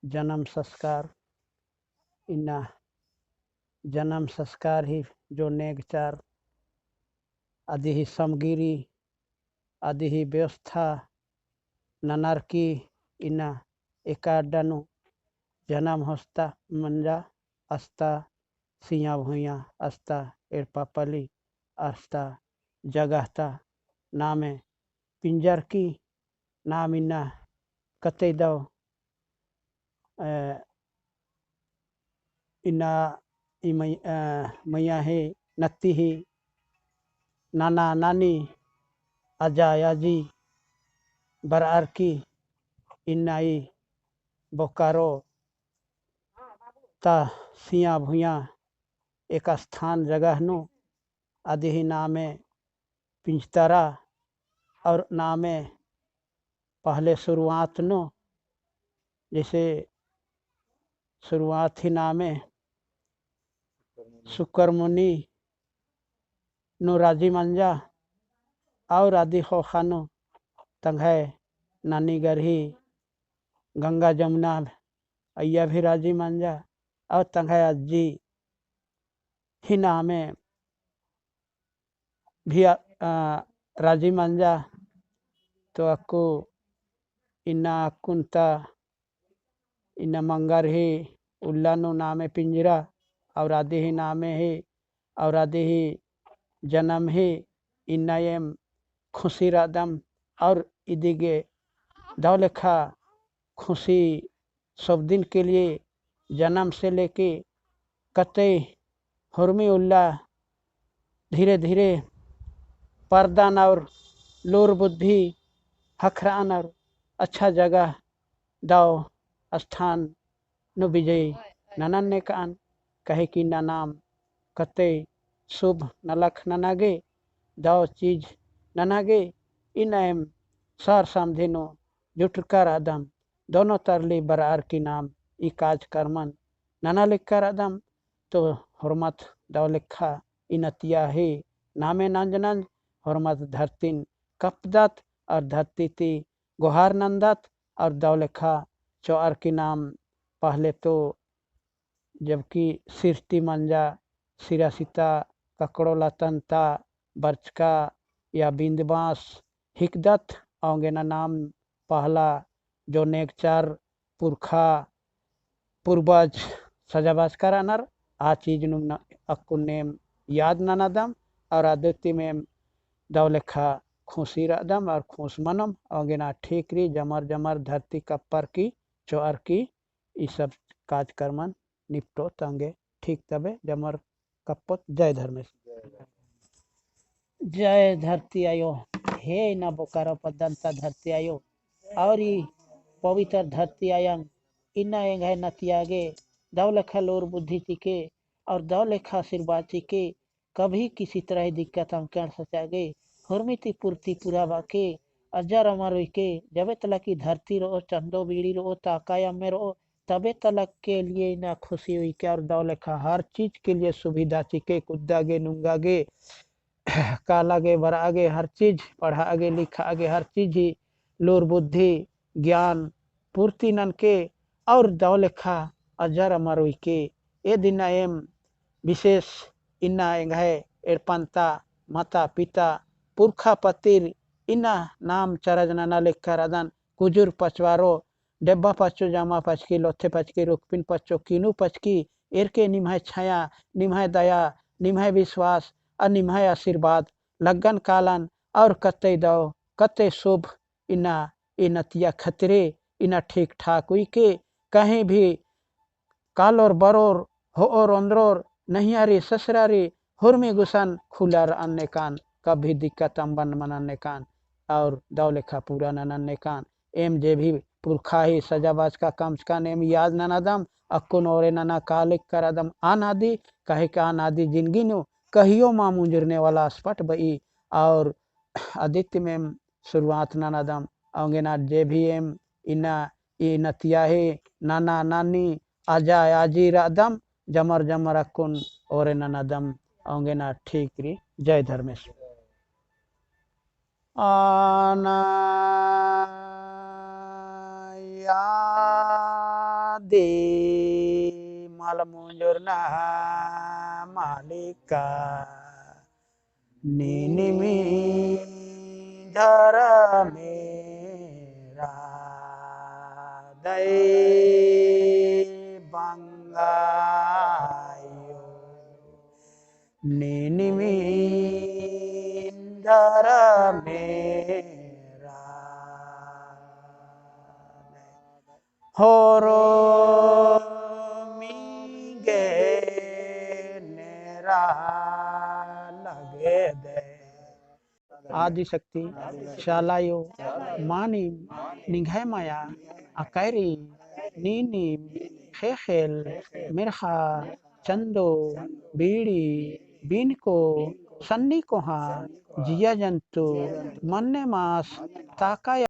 जन्म संस्कार इन्ना जन्म संस्कार ही जो नेगचार आदि ही समगिरी आदि ही व्यवस्था ननारकी इन्ना एकाडनु जन्म हस्ता मंजा अस्ता सिया भूया अस्ता एड़पापली अस्ता जगहता नामे पिंजर की नाम इन्ना कते दो इन्ना मैया है नत्ती ही नाना नानी आजा आजी बरार की इन्नाई बोकारो ता सिया भूया एक स्थान जगह नो आदि ही नामे पिंजतरा और नामे पहले शुरुआत नो जैसे शुरुआत ही नामे सुकरमुनि नो राजी मंजा और आदि हो खानो तंघे नानी गरही गंगा जमुना अय्या भी राजी मंजा और तंघे अज्जी ही नामे भी राजी मंजा तो अक्को इन्ना कुंता इन्ना मंगर ही उल्लानो नामे पिंजरा और आदि ही नामे ही और आदि ही जन्म ही इन्ना एम खुशी रादम और इदिगे दौलेखा खुशी सब दिन के लिए जन्म से लेके कते हुर्मी उल्ला धीरे धीरे परदान और लोर बुद्धि हखरान और अच्छा जगह दाव स्थान नु विजय ननन ने कान कहे कि ना नाम कते शुभ नलख ननागे दाव चीज ननागे इन एम सार समझेनो जुटकर आदम दोनों तरली बरार की नाम ई काज कर्मन नना लिखकर आदम तो हुरमत दाव लिखा इनतिया ही नामे नंजनंज हुरमत धरतीन कपदत और धरती ती गुहार नंदत और दौलेखा चौर की नाम पहले तो जबकि सिरती मंजा सिरासिता ककड़ो लतनता बर्चका या बिंदबास हिकदत औंगेना नाम पहला जो नेकचार पुरखा पूर्वज सजाबाज करानर आ चीज नुम अक्कु नेम याद ननादम और आदित्य में दौलेखा खुशी रादम और खुश मनम औगेना ठीकरी जमर जमर धरती कप्पर की चौर की ये सब काज कर्मन निपटो तंगे ठीक तबे जमर कप्पत जय धर्मेश जय धरती आयो हे ना बोकारो पदंता धरती आयो और ये पवित्र धरती आयंग इन्ना एंग है नतियागे दौलेखा लोर बुद्धि तिके और दौलेखा आशीर्वाद तिके कभी किसी तरह दिक्कत हम कर सचागे हुर्मिति पूर्ति पूरा बाके अजर अमर के जबे तलक की धरती रो चंदो बीड़ी रो ताकाया में रो तबे तलक के लिए ना खुशी हुई क्या और दौलेखा हर चीज के लिए सुविधा चिके कुदागे नुंगागे कालागे बरागे हर चीज पढ़ागे लिखागे हर चीज ही लोर बुद्धि ज्ञान पूर्ति नन के और दौलेखा अजर अमर हुई के ए दिन एम विशेष इन्ना एंगे एड़पंता माता पिता पुरखा पतिर इन्ना नाम चरज नना लेकर अदन कुजुर पचवारो डेब्बा पचो जामा पचकी लोथे पचकी रुकपिन पचो किनु पचकी एरके निम्हाय छाया निम्हाय दया निम्हाय विश्वास और निम्हाय आशीर्वाद लगन कालन और कते दो कते शुभ इन्ना इनतिया खतरे इन्ना ठीक ठाक हुई के कहीं भी कालोर बरोर हो और अंदरोर नहीं आरी ससुरारी हुर्मी गुसन खुलार अन्य कान कभी दिक्कत अम्बन मनन्ने कान और दौलेखा पूरा ननन्ने कान एम जे भी पुरखा ही सजाबाज का कम का नेम याद ननादम अक्कुन ओरे नना कालिक करदम आनादि कहे का आनादि जिंदगी नो कहियो माँ मुंजरने वाला स्पट बई और आदित्य में शुरुआत ननादम औंगे ना जे भी एम इना ई नतिया है नाना नानी आजा आजी रादम जमर जमर अक्कुन ओरे ननादम औंगे ना ठीक री जय धर्मेश आना दे माल मुंजुर ना मालिका निनिमी धरा मेरा दई बंगायो निनिमी धरा मेरा होरो मीगे नेरा लगे दे आदिशक्ति शालायो मानी निघय माया अकैरी नीनी खेखेल मिर्खा चंदो बीड़ी बीनको सन्नी कोहा जिया जंतु मन्ने मास ताका